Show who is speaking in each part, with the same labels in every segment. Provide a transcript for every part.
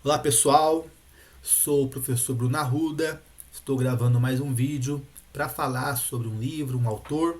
Speaker 1: Olá pessoal, sou o professor Bruno Arruda, estou gravando mais um vídeo para falar sobre um livro, um autor.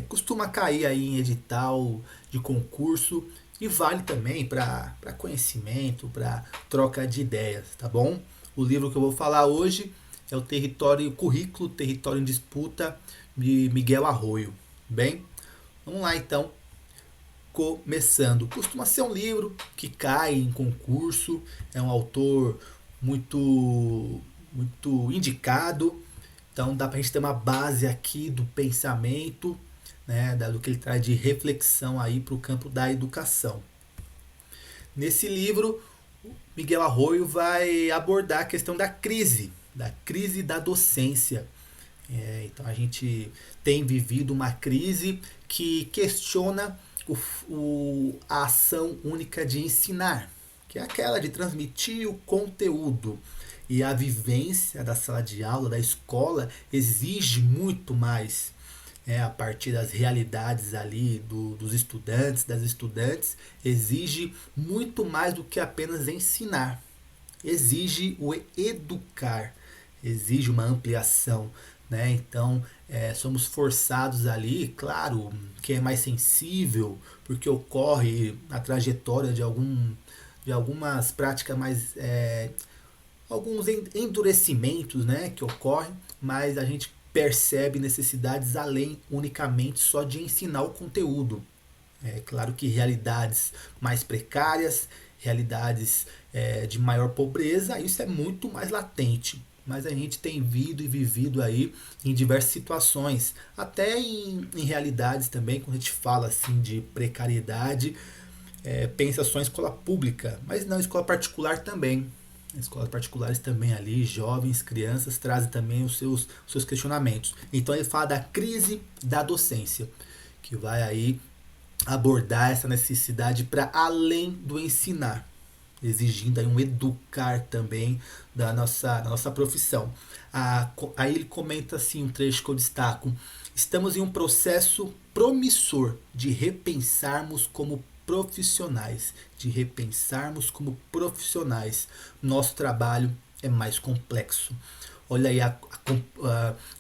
Speaker 1: Costuma cair aí em edital de concurso e vale também para conhecimento, para troca de ideias, tá bom? O livro que eu vou falar hoje é o Currículo Território em Disputa de Miguel Arroyo. Bem, vamos lá então. Começando. Costuma ser um livro que cai em concurso, é um autor muito indicado, então dá para a gente ter uma base aqui do pensamento, né, do que ele traz de reflexão aí para o campo da educação. Nesse livro, Miguel Arroyo vai abordar a questão da crise da docência. Então a gente tem vivido uma crise que questiona a ação única de ensinar, que é aquela de transmitir o conteúdo. E a vivência da sala de aula, da escola, exige muito mais, a partir das realidades ali dos estudantes, das estudantes, exige muito mais do que apenas ensinar. Exige o educar, exige uma ampliação, né? Então, somos forçados ali, claro, que é mais sensível, porque ocorre a trajetória de algumas práticas mais, alguns endurecimentos, né, que ocorrem, mas a gente percebe necessidades além unicamente só de ensinar o conteúdo. É claro que realidades mais precárias, realidades de maior pobreza, isso é muito mais latente. Mas a gente tem vindo e vivido aí em diversas situações, até em realidades também, quando a gente fala assim de precariedade, pensa só em escola pública, mas não, escola particular também. Escolas particulares também ali, jovens, crianças, trazem também os seus questionamentos. Então ele fala da crise da docência, que vai aí abordar essa necessidade para além do ensinar, exigindo aí um educar também da nossa profissão. Aí ele comenta assim, um trecho que eu destaco: estamos em um processo promissor de repensarmos como profissionais, Nosso trabalho é mais complexo. Olha aí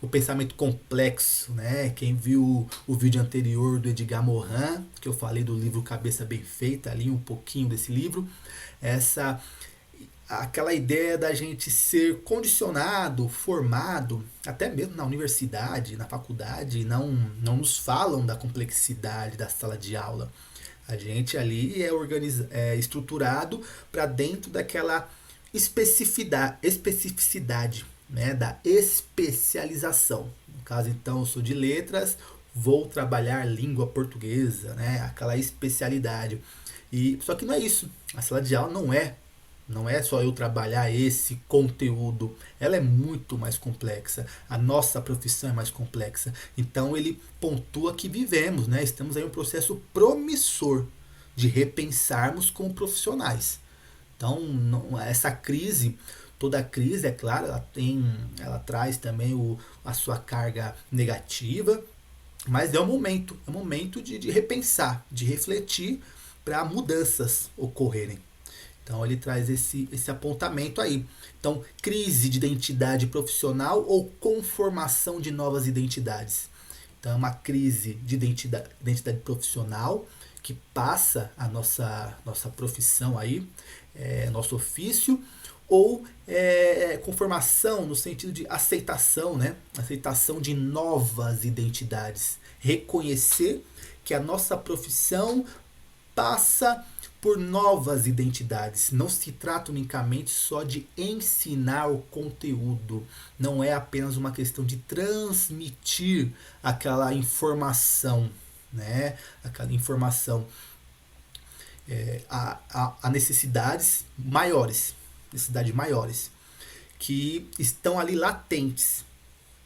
Speaker 1: o pensamento complexo, né? Quem viu o vídeo anterior do Edgar Morin, que eu falei do livro Cabeça Bem Feita, ali um pouquinho desse livro, essa aquela ideia da gente ser condicionado, formado, até mesmo na universidade, na faculdade, não nos falam da complexidade da sala de aula. A gente ali é estruturado para dentro daquela especificidade, né, da especialização. No caso, então, eu sou de letras, vou trabalhar língua portuguesa, né, aquela especialidade. E só que não é isso. A sala de aula não é só eu trabalhar esse conteúdo, ela é muito mais complexa. A nossa profissão é mais complexa. Então ele pontua que vivemos, né? Estamos aí em um processo promissor de repensarmos como profissionais. Então, essa crise, toda crise, é claro, ela traz também a sua carga negativa, mas é um momento de repensar, de refletir para mudanças ocorrerem. Então ele traz esse apontamento aí. Então, crise de identidade profissional ou conformação de novas identidades. Então é uma crise de identidade profissional que passa a nossa profissão aí, nosso ofício, ou conformação no sentido de aceitação, né? Aceitação de novas identidades. Reconhecer que a nossa profissão passa por novas identidades. Não se trata unicamente só de ensinar o conteúdo. Não é apenas uma questão de transmitir aquela informação, né? Aquela informação. Há necessidades maiores, que estão ali latentes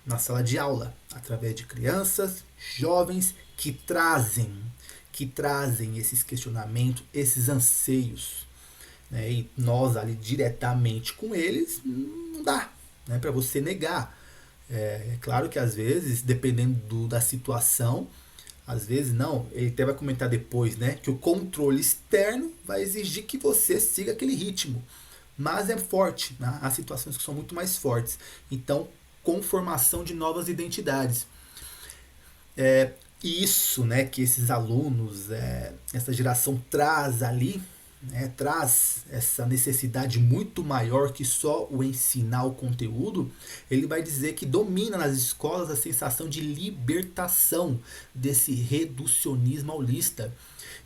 Speaker 1: na sala de aula, através de crianças, jovens que trazem esses questionamentos, esses anseios, né? E nós ali diretamente com eles não dá, né, para você negar. É claro que às vezes, dependendo da situação, Às vezes não, ele até vai comentar depois, né, que o controle externo vai exigir que você siga aquele ritmo, mas é forte, né? Há situações que são muito mais fortes. Então, com formação de novas identidades. É isso, né, que esses alunos, essa geração traz ali, né, traz essa necessidade muito maior que só o ensinar o conteúdo. Ele vai dizer que domina nas escolas a sensação de libertação desse reducionismo aulista.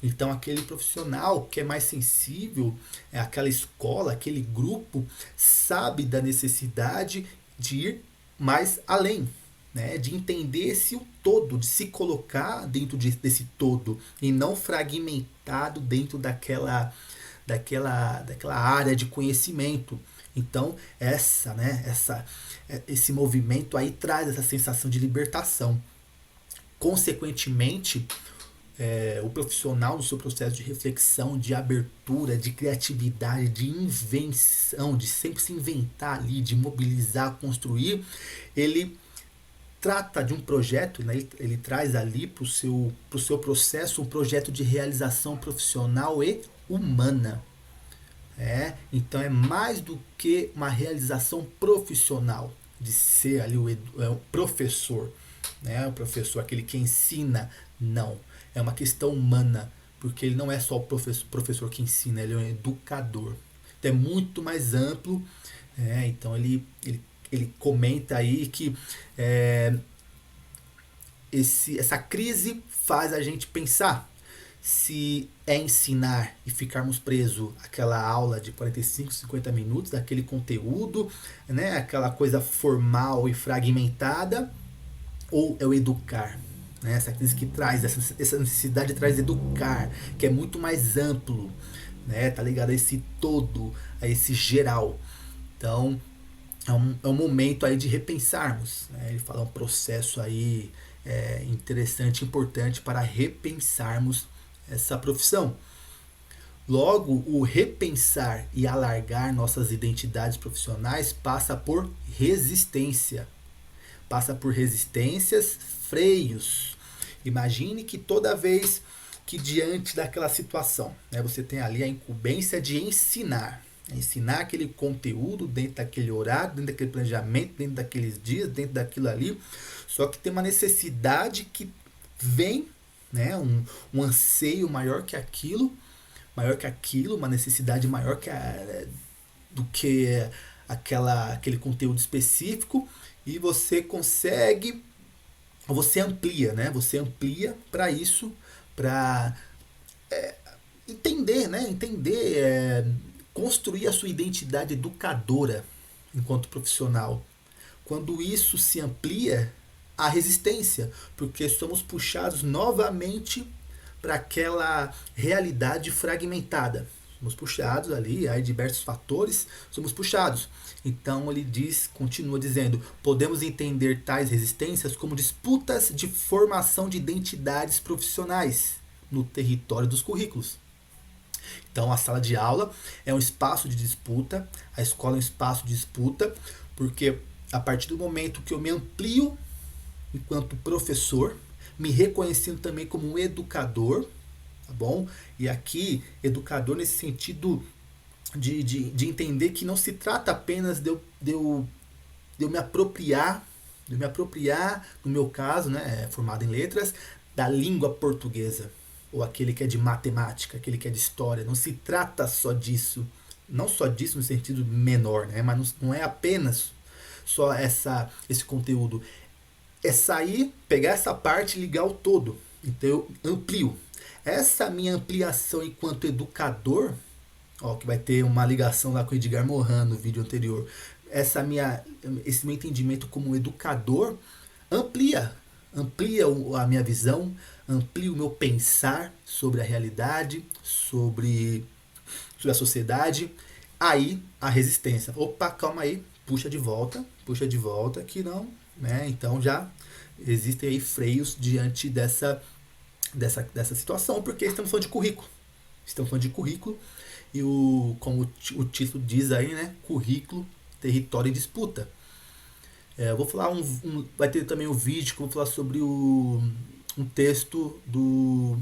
Speaker 1: Então, aquele profissional que é mais sensível, aquela escola, aquele grupo, sabe da necessidade de ir mais além, né? De entender esse o todo, de se colocar dentro desse todo e não fragmentado dentro daquela área de conhecimento. Então, esse movimento aí traz essa sensação de libertação. Consequentemente, o profissional no seu processo de reflexão, de abertura, de criatividade, de invenção, de sempre se inventar ali, de mobilizar, construir, ele trata de um projeto, né? Ele traz ali para o seu processo um projeto de realização profissional e humana. Então é mais do que uma realização profissional, de ser ali o professor, né? O professor, aquele que ensina, não. É uma questão humana, porque ele não é só o professor que ensina, ele é um educador. Então é muito mais amplo. Então ele comenta aí que essa crise faz a gente pensar se é ensinar e ficarmos presos àquela aula de 45, 50 minutos, daquele conteúdo, né, aquela coisa formal e fragmentada, ou é o educar. Né, essa crise que traz, essa necessidade traz educar, que é muito mais amplo, né, tá ligado a esse todo, a esse geral. Então, é um momento aí de repensarmos. Né? Ele fala um processo aí interessante, importante para repensarmos essa profissão. Logo, o repensar e alargar nossas identidades profissionais passa por resistência. Passa por resistências, freios. Imagine que toda vez que diante daquela situação, né, você tem ali a incumbência de ensinar aquele conteúdo dentro daquele horário, dentro daquele planejamento, dentro daqueles dias, dentro daquilo ali. Só que tem uma necessidade que vem, né, um anseio maior que aquilo, uma necessidade maior do que aquele conteúdo específico, e você consegue, você amplia, né? Você amplia para isso, para entender, né? Construir a sua identidade educadora enquanto profissional. Quando isso se amplia, há resistência, porque somos puxados novamente para aquela realidade fragmentada. Somos puxados ali, há diversos fatores, somos puxados. Então ele continua dizendo, podemos entender tais resistências como disputas de formação de identidades profissionais no território dos currículos. Então a sala de aula é um espaço de disputa, a escola é um espaço de disputa, porque a partir do momento que eu me amplio enquanto professor, me reconhecendo também como um educador, tá bom? E aqui, educador nesse sentido de entender que não se trata apenas de eu me apropriar, no meu caso, né, formado em letras, da língua portuguesa, ou aquele que é de matemática, aquele que é de história. Não se trata só disso, não só disso no sentido menor, né, mas não é apenas só esse conteúdo. É sair, pegar essa parte e ligar o todo. Então eu amplio. Essa minha ampliação enquanto educador, que vai ter uma ligação lá com o Edgar Morin no vídeo anterior. Esse meu entendimento como educador amplia a minha visão, amplia o meu pensar sobre a realidade, sobre a sociedade. Aí a resistência. Opa, calma aí, puxa de volta, que não, né? Então já existem aí freios diante dessa situação, porque estamos falando de currículo. E como o título diz aí, né? Currículo, território e disputa. Eu vou falar vai ter também um vídeo que eu vou falar sobre o um texto do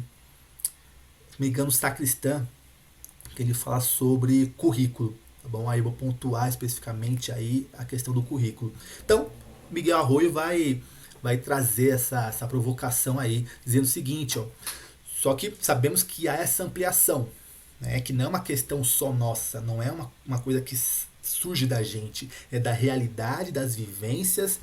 Speaker 1: Migano Sacristã, que ele fala sobre currículo, tá bom? Aí eu vou pontuar especificamente aí a questão do currículo. Então, Miguel Arroio vai trazer essa provocação aí, dizendo o seguinte, ó, só que sabemos que há essa ampliação, né, que não é uma questão só nossa, não é uma coisa que surge da gente, é da realidade, das vivências,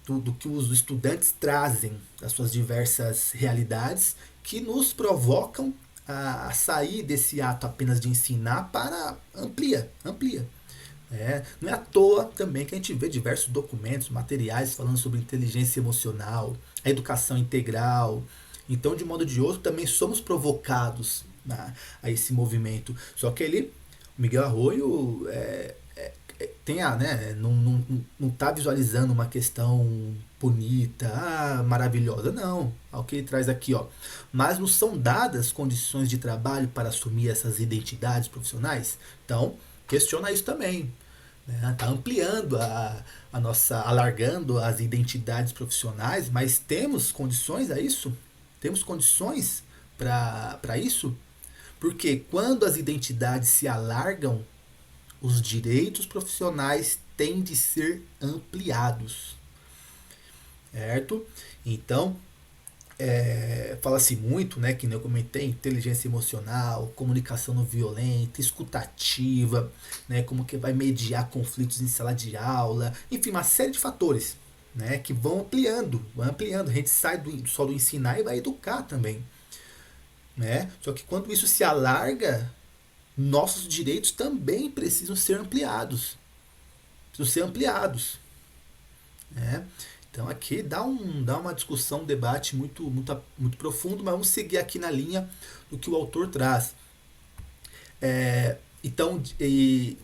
Speaker 1: do que os estudantes trazem, das suas diversas realidades, que nos provocam a sair desse ato apenas de ensinar para amplia. Não é à toa também que a gente vê diversos documentos, materiais falando sobre inteligência emocional, a educação integral. Então, de um modo ou de outro, também somos provocados a esse movimento. Só que o Miguel Arroio não está visualizando uma questão bonita, maravilhosa, não. É o que ele traz aqui, ó. Mas nos são dadas condições de trabalho para assumir essas identidades profissionais? Então, questiona isso também. Está ampliando a nossa, alargando as identidades profissionais, mas temos condições a isso? Temos condições para isso? Porque quando as identidades se alargam, os direitos profissionais têm de ser ampliados, certo? Então, fala-se muito, né, que eu comentei, inteligência emocional, comunicação não violenta, escutativa, né, como que vai mediar conflitos em sala de aula, enfim, uma série de fatores, né, que vão ampliando. A gente sai só do ensinar e vai educar também, né? Só que quando isso se alarga, nossos direitos também precisam ser ampliados. Né? Então aqui dá uma discussão, um debate muito profundo, mas vamos seguir aqui na linha do que o autor traz. Então, e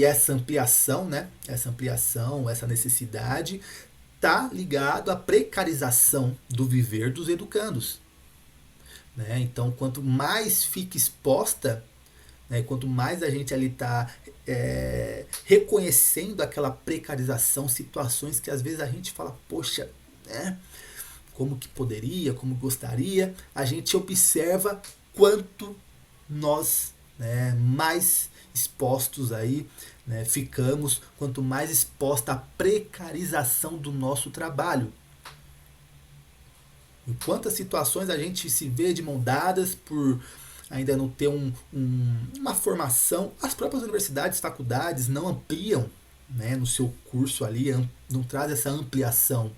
Speaker 1: essa ampliação, né? Essa necessidade está ligado à precarização do viver dos educandos. Né? Então, quanto mais fica exposta, né, quanto mais a gente ali está reconhecendo aquela precarização, situações que às vezes a gente fala, poxa, né, como que poderia, como gostaria, a gente observa quanto nós, né, mais expostos aí, né, ficamos, quanto mais exposta à precarização do nosso trabalho. Em quantas situações a gente se vê de mão dadas por ainda não ter uma formação, as próprias universidades, faculdades não ampliam, né, no seu curso ali, não traz essa ampliação.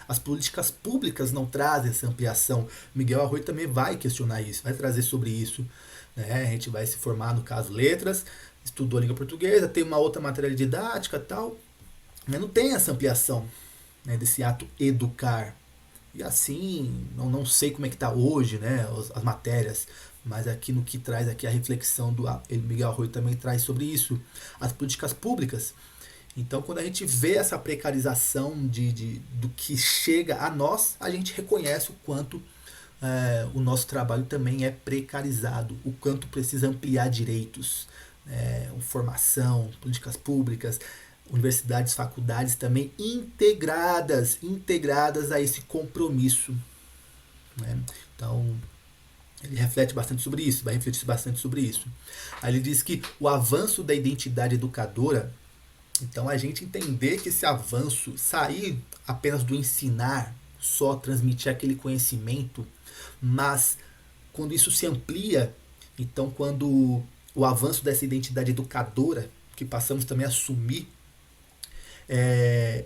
Speaker 1: As políticas públicas não trazem essa ampliação. Miguel Arroio também vai questionar isso, vai trazer sobre isso. Né? A gente vai se formar, no caso, letras, estudou a língua portuguesa, tem uma outra matéria didática e tal, mas não tem essa ampliação, né, desse ato educar. E assim, não sei como é que está hoje, né, as matérias, mas aqui no que traz aqui a reflexão do Miguel Arroio também traz sobre isso, as políticas públicas. Então, quando a gente vê essa precarização do que chega a nós, a gente reconhece o quanto o nosso trabalho também é precarizado, o quanto precisa ampliar direitos, formação, políticas públicas, universidades, faculdades também integradas a esse compromisso. Né? Então, ele reflete bastante sobre isso, vai refletir bastante sobre isso. Aí ele diz que o avanço da identidade educadora, então a gente entender que esse avanço, sair apenas do ensinar, só transmitir aquele conhecimento, mas quando isso se amplia, então quando o avanço dessa identidade educadora, que passamos também a assumir,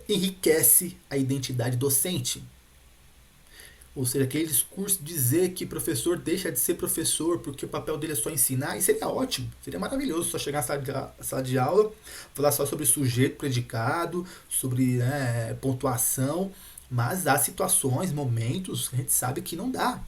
Speaker 1: enriquece a identidade docente. Ou seja, aquele discurso dizer que professor deixa de ser professor porque o papel dele é só ensinar, isso seria ótimo, seria maravilhoso só chegar na sala de aula, falar só sobre sujeito, predicado, sobre pontuação, mas há situações, momentos, a gente sabe que não dá.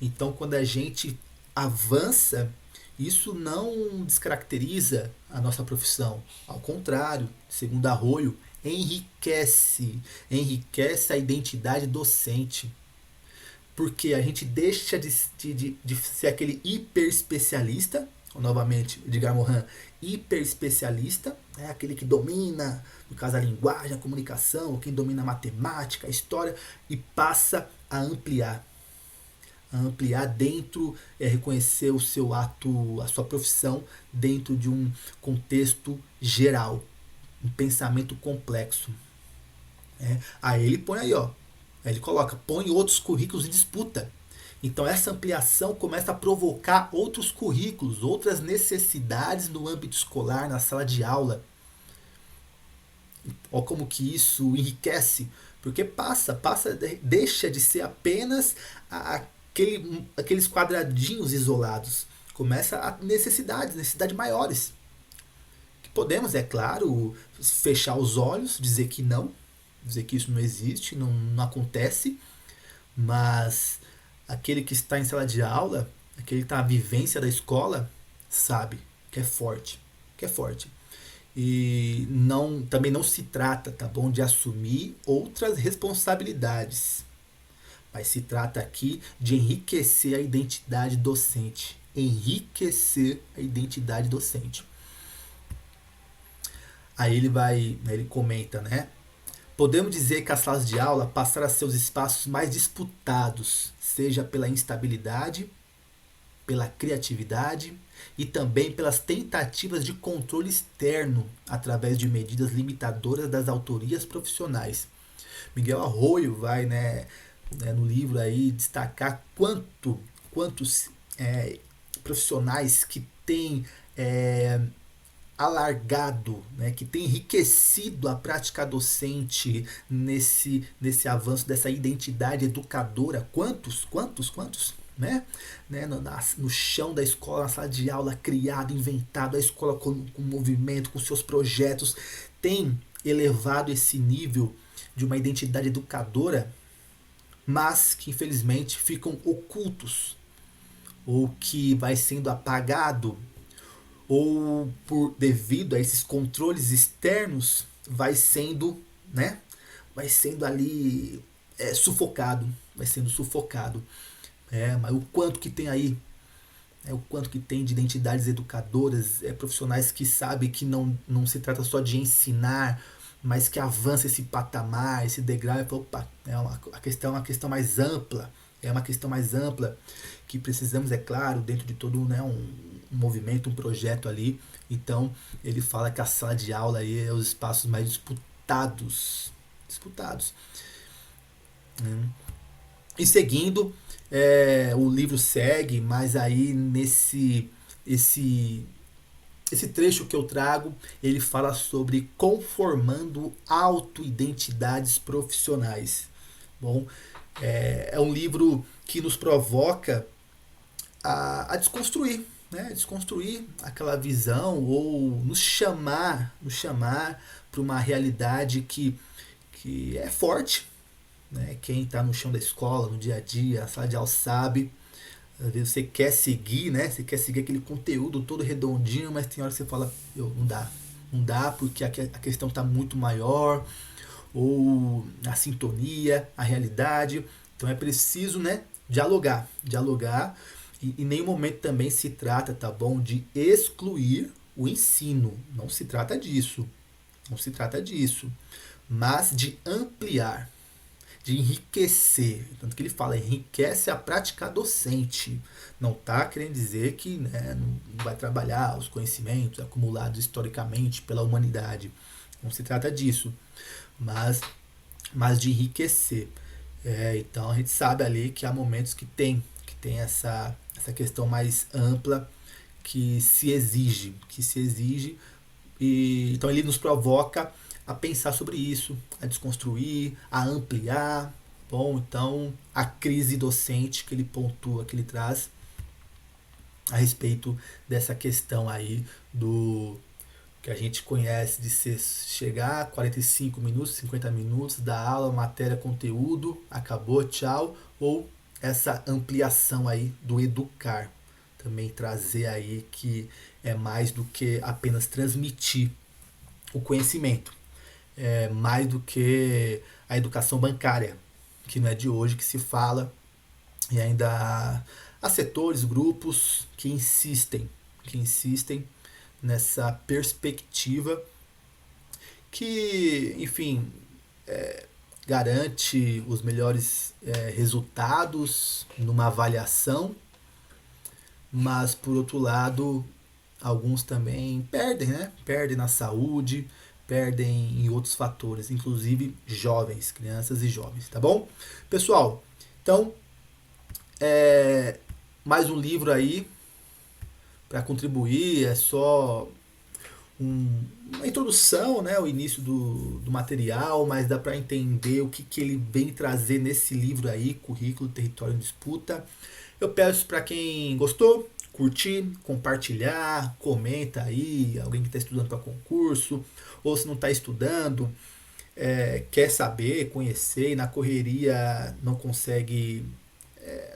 Speaker 1: Então, quando a gente avança, isso não descaracteriza a nossa profissão. Ao contrário, segundo Arroio, enriquece a identidade docente. Porque a gente deixa de ser aquele hiper especialista, novamente, Edgar Morin, hiper especialista, é aquele que domina, no caso, a linguagem, a comunicação, quem domina a matemática, a história, e passa a ampliar dentro, reconhecer o seu ato, a sua profissão dentro de um contexto geral, um pensamento complexo. Aí ele põe aí, ó, aí ele coloca, põe outros currículos em disputa. Então essa ampliação começa a provocar outros currículos, outras necessidades no âmbito escolar, na sala de aula. Olha como que isso enriquece, porque deixa de ser apenas aqueles quadradinhos isolados. Começa a necessidades maiores. Que podemos, é claro, fechar os olhos, dizer que não, dizer que isso não existe, não acontece, mas aquele que está em sala de aula, aquele que está na vivência da escola, sabe que é forte, que é forte. E também não se trata, tá bom, de assumir outras responsabilidades, mas se trata aqui de enriquecer a identidade docente. Enriquecer a identidade docente. Aí ele comenta, né? Podemos dizer que as salas de aula passaram a ser os espaços mais disputados, seja pela instabilidade, pela criatividade e também pelas tentativas de controle externo através de medidas limitadoras das autorias profissionais. Miguel Arroyo vai, no livro aí destacar quantos profissionais que têm alargado, que tem enriquecido a prática docente nesse avanço dessa identidade educadora. Quantos, né? No chão da escola, na sala de aula, criado, inventado, a escola com movimento, com seus projetos, tem elevado esse nível de uma identidade educadora, mas que infelizmente ficam ocultos, ou que vai sendo apagado, ou devido a esses controles externos vai sendo ali sufocado, vai sendo sufocado. Mas o quanto que tem aí, o quanto que tem de identidades educadoras, profissionais que sabem que não se trata só de ensinar, mas que avança esse patamar, esse degrau, e fala, opa, a questão é uma questão mais ampla, que precisamos, é claro, dentro de todo um movimento, um projeto ali. Então ele fala que a sala de aula aí é os espaços mais disputados. E seguindo, o livro segue, mas aí esse trecho que eu trago, ele fala sobre conformando autoidentidades profissionais. Bom, é um livro que nos provoca a desconstruir, desconstruir aquela visão, ou nos chamar para uma realidade que é forte. Quem está no chão da escola, no dia a dia, na sala de aula sabe. Às vezes você quer seguir, você quer seguir aquele conteúdo todo redondinho, mas tem hora que você fala, não dá porque a questão está muito maior, ou a sintonia, a realidade. Então é preciso, dialogar. E em nenhum momento também se trata, tá bom, de excluir o ensino. Não se trata disso. Mas de ampliar, de enriquecer. Tanto que ele fala, enriquece a prática docente. Não está querendo dizer que não vai trabalhar os conhecimentos acumulados historicamente pela humanidade. Não se trata disso. Mas de enriquecer. Então a gente sabe ali que há momentos que tem essa questão mais ampla que se exige. E então ele nos provoca a pensar sobre isso, a desconstruir, a ampliar. Bom, então a crise docente que ele pontua, que ele traz a respeito dessa questão aí do que a gente conhece de chegar a 45 minutos, 50 minutos da aula, matéria, conteúdo, acabou, tchau, ou essa ampliação aí do educar, também trazer aí que é mais do que apenas transmitir o conhecimento, é mais do que a educação bancária, que não é de hoje que se fala, e ainda há setores, grupos que insistem que insistem nessa perspectiva que, enfim, garante os melhores resultados numa avaliação, mas por outro lado, alguns também perdem, né? Perdem na saúde, perdem em outros fatores, inclusive jovens, crianças e jovens, tá bom? Pessoal, então, mais um livro aí para contribuir, é só uma introdução, né, o início do material, mas dá para entender o que ele vem trazer nesse livro aí, Currículo, Território em Disputa. Eu peço para quem gostou, curtir, compartilhar, comenta aí, alguém que está estudando para concurso, ou se não está estudando, quer saber, conhecer, e na correria não consegue,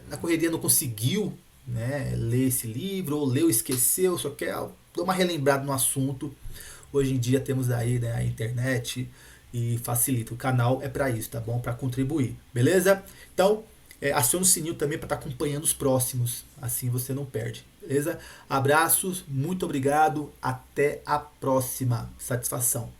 Speaker 1: na correria não conseguiu, né, ler esse livro, ou leu, esqueceu, só quer dar uma relembrada no assunto. Hoje em dia temos aí, né, a internet e facilita. O canal é para isso, tá bom? Para contribuir, beleza? Então, aciona o sininho também para estar acompanhando os próximos, assim você não perde, beleza? Abraços, muito obrigado, até a próxima. Satisfação.